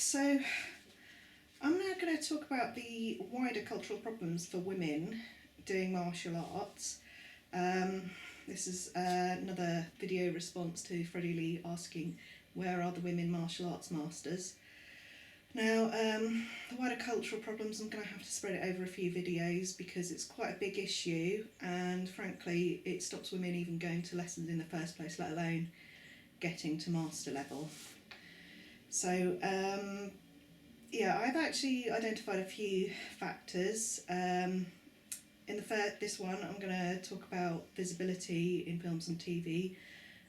So I'm now going to talk about the wider cultural problems for women doing martial arts. This is another video response to Freddie Lee asking, where are the women martial arts masters? Now, the wider cultural problems, I'm going to have to spread it over a few videos because it's quite a big issue, and frankly it stops women even going to lessons in the first place, let alone getting to master level. So yeah, I've actually identified a few factors. In this one I'm going to talk about visibility in films and TV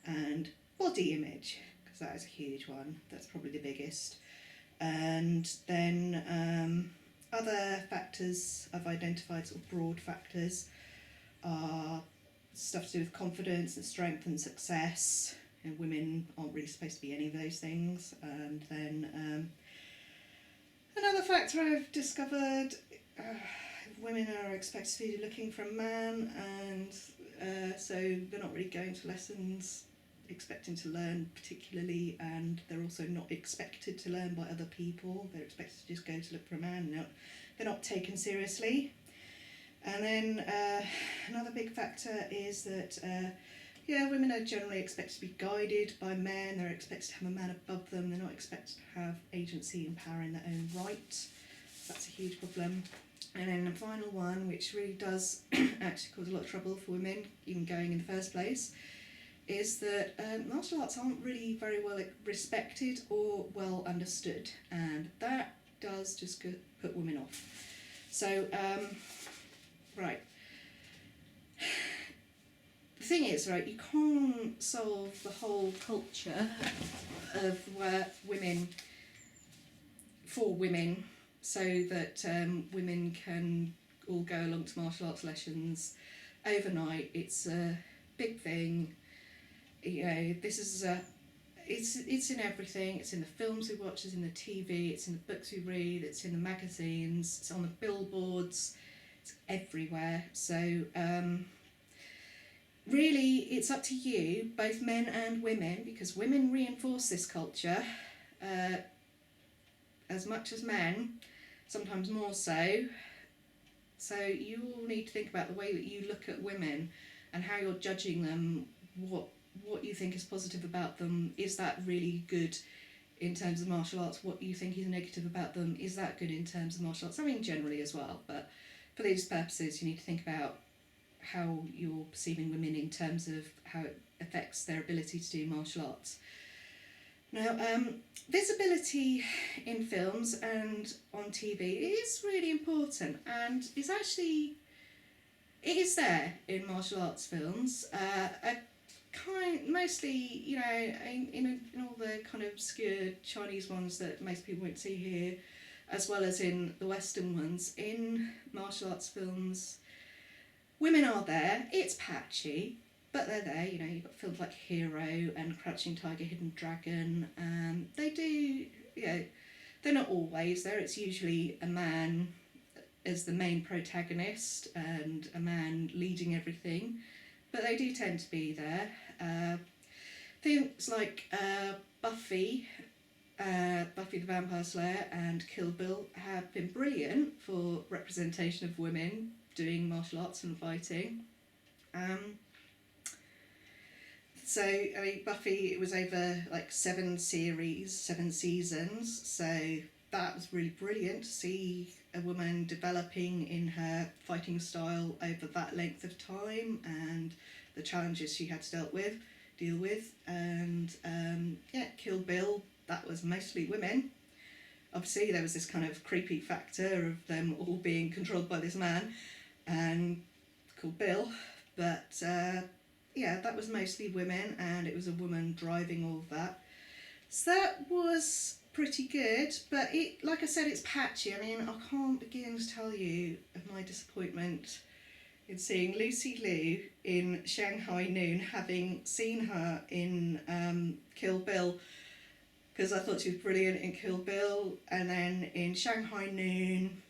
and body image, because that is a huge one. That's probably the biggest. And then other factors I've identified, sort of broad factors, are stuff to do with confidence and strength and success. And women aren't really supposed to be any of those things. And then another factor I've discovered, women are expected to be looking for a man, and so they're not really going to lessons expecting to learn particularly, and they're also not expected to learn by other people. They're expected to just go to look for a man. They're not taken seriously. And then another big factor is that women are generally expected to be guided by men. They're expected to have a man above them. They're not expected to have agency and power in their own right. That's a huge problem. And then the final one, which really does actually cause a lot of trouble for women even going in the first place, is that martial arts aren't really very well respected or well understood, and that does just put women off. So, right. The thing is, right, you can't solve the whole culture of women for women so that women can all go along to martial arts lessons overnight. It's a big thing. You know, this is it's in everything. It's in the films we watch, it's in the TV, it's in the books we read, it's in the magazines, it's on the billboards, it's everywhere. So really it's up to you, both men and women, because women reinforce this culture as much as men, sometimes more so. So you all need to think about the way that you look at women and how you're judging them, what you think is positive about them. Is that really good in terms of martial arts? What you think is negative about them, is that good in terms of martial arts? I mean generally as well, but for these purposes you need to think about how you're perceiving women in terms of how it affects their ability to do martial arts. Now, visibility in films and on TV is really important, and it is there in martial arts films. Mostly, you know, in all the kind of obscure Chinese ones that most people won't see here, as well as in the Western ones. In martial arts films, women are there. It's patchy, but they're there. You know, you've got films like Hero and Crouching Tiger, Hidden Dragon. They do, you know, they're not always there. It's usually a man as the main protagonist and a man leading everything, but they do tend to be there. Things like Buffy the Vampire Slayer and Kill Bill have been brilliant for representation of women doing martial arts and fighting. So, I mean, Buffy, it was over like 7 seasons, so that was really brilliant to see a woman developing in her fighting style over that length of time and the challenges she had to deal with. And Kill Bill, that was mostly women. Obviously there was this kind of creepy factor of them all being controlled by this man and called Bill, but that was mostly women, and it was a woman driving all of that. So that was pretty good, but it, like I said, it's patchy. I mean, I can't begin to tell you of my disappointment in seeing Lucy Liu in Shanghai Noon, having seen her in Kill Bill, because I thought she was brilliant in Kill Bill, and then in Shanghai Noon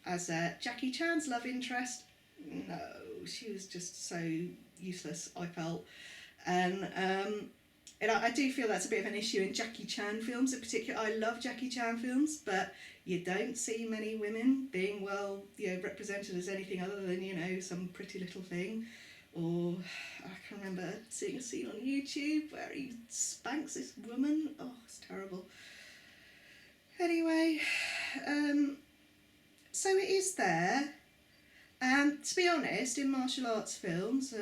as Jackie Chan's love interest. No, she was just so useless, I felt. And And I do feel that's a bit of an issue in Jackie Chan films in particular. I love Jackie Chan films, but you don't see many women being represented as anything other than some pretty little thing. Or I can remember seeing a scene on YouTube where he spanks this woman. Oh, it's terrible. Anyway, so it is there. And to be honest, in martial arts films,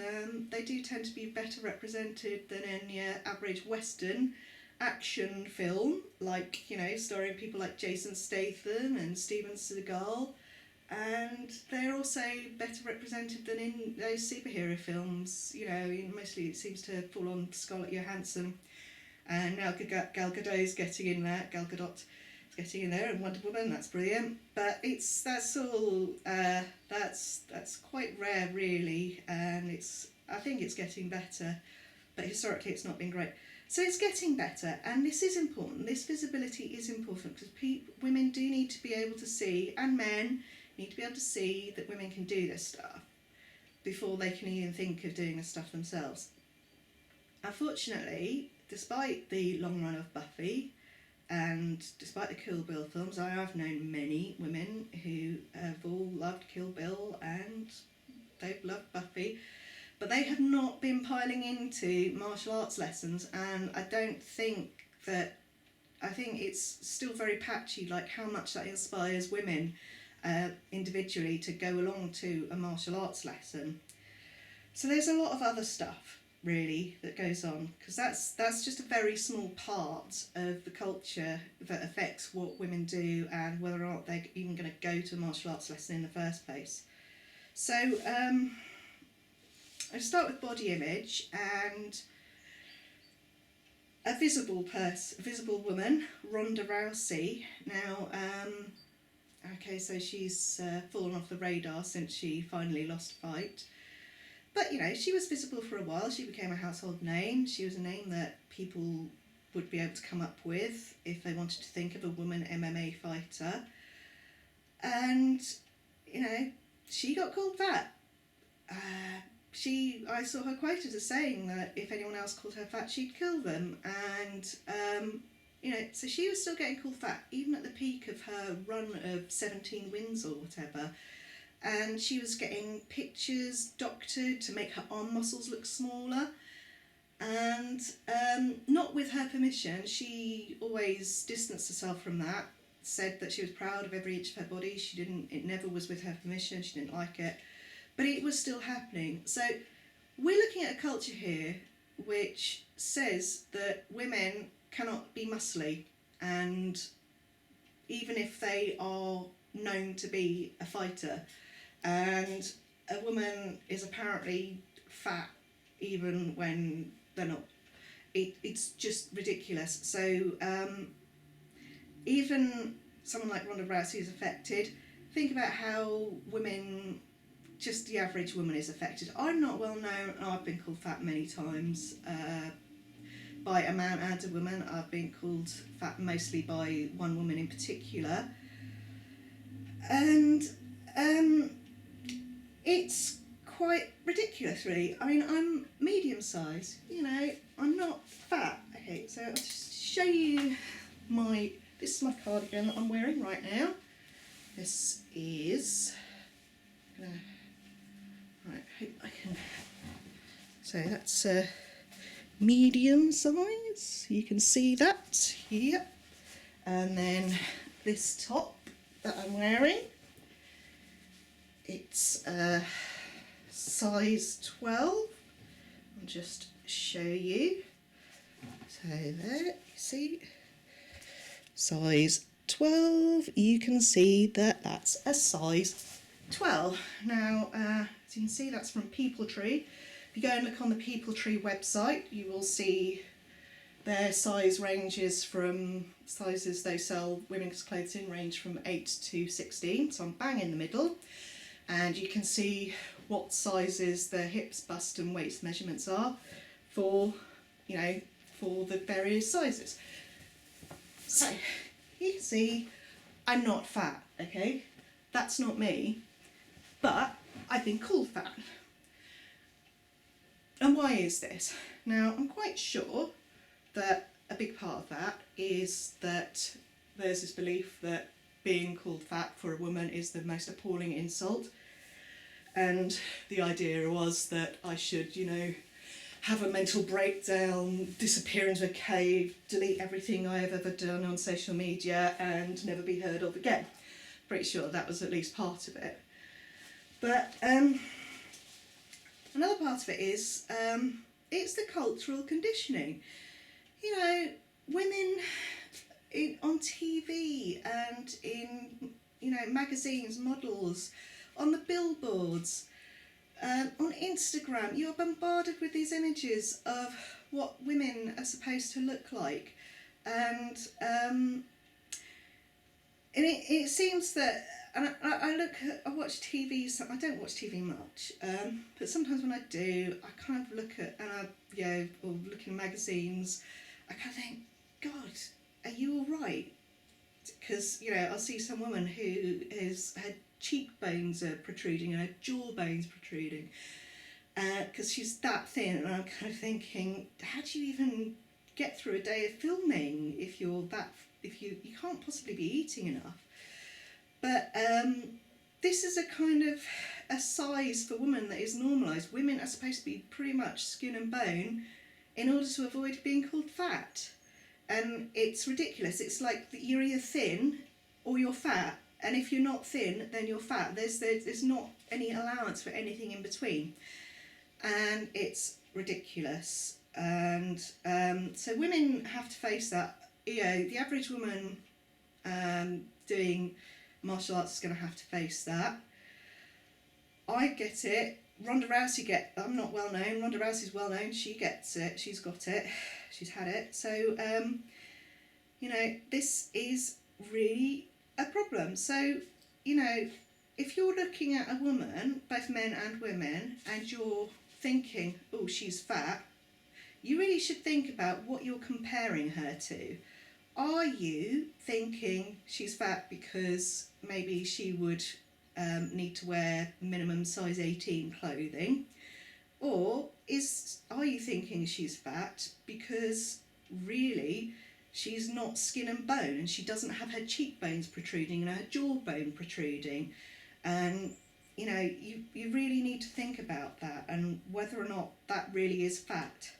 they do tend to be better represented than in your average Western action film, like, starring people like Jason Statham and Steven Seagal. And they're also better represented than in those superhero films. Mostly it seems to fall on Scarlett Johansson. And now Gal Gadot's getting in there. Gal Gadot getting in there, and Wonder Woman, that's brilliant. But that's quite rare, really, and I think it's getting better, but historically it's not been great. So it's getting better, and this is important. This visibility is important because women do need to be able to see, and men need to be able to see that women can do this stuff before they can even think of doing this stuff themselves. Unfortunately, despite the long run of Buffy, and despite the Kill Bill films, I have known many women who have all loved Kill Bill and they've loved Buffy, but they have not been piling into martial arts lessons, and I think it's still very patchy, like how much that inspires women individually to go along to a martial arts lesson. So there's a lot of other stuff really that goes on, because that's just a very small part of the culture that affects what women do and whether or not they're even going to go to a martial arts lesson in the first place. So I start with body image, and a visible woman, Ronda Rousey. Now, so she's fallen off the radar since she finally lost a fight. But, she was visible for a while. She became a household name. She was a name that people would be able to come up with if they wanted to think of a woman MMA fighter. And, she got called fat. I saw her quoted as saying that if anyone else called her fat, she'd kill them. And, so she was still getting called fat, even at the peak of her run of 17 wins or whatever. And she was getting pictures doctored to make her arm muscles look smaller, and not with her permission. She always distanced herself from that, said that she was proud of every inch of her body. It never was with her permission, she didn't like it, but it was still happening. So we're looking at a culture here which says that women cannot be muscly, and even if they are known to be a fighter, and a woman is apparently fat even when they're not. It's just ridiculous. So even someone like Ronda Rousey is affected. Think about how women, just the average woman, is affected. I'm not well known, and I've been called fat many times by a man and a woman. I've been called fat mostly by one woman in particular, and it's quite ridiculous, really. I mean, I'm medium size, I'm not fat. Okay, so I'll just show you this is my cardigan that I'm wearing right now. This is, right, hope I can, so that's medium size, you can see that, yep. And then this top that I'm wearing, it's size 12. I'll just show you. So there, you see, size 12. You can see that that's a size 12. Now, as you can see, that's from People Tree. If you go and look on the People Tree website, you will see their size ranges from sizes they sell women's clothes in range from 8 to 16. So I'm bang in the middle. And you can see what sizes the hips, bust and waist measurements are for, for the various sizes. So you can see I'm not fat, okay? That's not me, but I've been called fat. And why is this? Now, I'm quite sure that a big part of that is that there's this belief that being called fat for a woman is the most appalling insult. And the idea was that I should, have a mental breakdown, disappear into a cave, delete everything I have ever done on social media and never be heard of again. Pretty sure that was at least part of it. But another part of it is it's the cultural conditioning. Women on TV and in magazines, models, on the billboards, on Instagram, you're bombarded with these images of what women are supposed to look like, and it seems that, and I watch TV. So I don't watch TV much, but sometimes when I do, I kind of look at or look in magazines. I kind of think, God, are you all right? Because I'll see some woman who has had cheekbones are protruding and her jawbones protruding because she's that thin, and I'm kind of thinking, how do you even get through a day of filming if you can't possibly be eating enough? But this is a kind of a size for women that is normalised. Women are supposed to be pretty much skin and bone in order to avoid being called fat, and it's ridiculous. It's like you're either thin or you're fat. And if you're not thin, then you're fat. There's not any allowance for anything in between. And it's ridiculous. And so women have to face that. The average woman doing martial arts is going to have to face that. I get it. Ronda Rousey I'm not well known. Ronda Rousey's well known. She gets it. She's got it. She's had it. So, this is really a problem. So, if you're looking at a woman, both men and women, and you're thinking, oh, she's fat, you really should think about what you're comparing her to. Are you thinking she's fat because maybe she would need to wear minimum size 18 clothing? Or are you thinking she's fat because really she's not skin and bone, and she doesn't have her cheekbones protruding and her jawbone protruding? And you really need to think about that and whether or not that really is fat.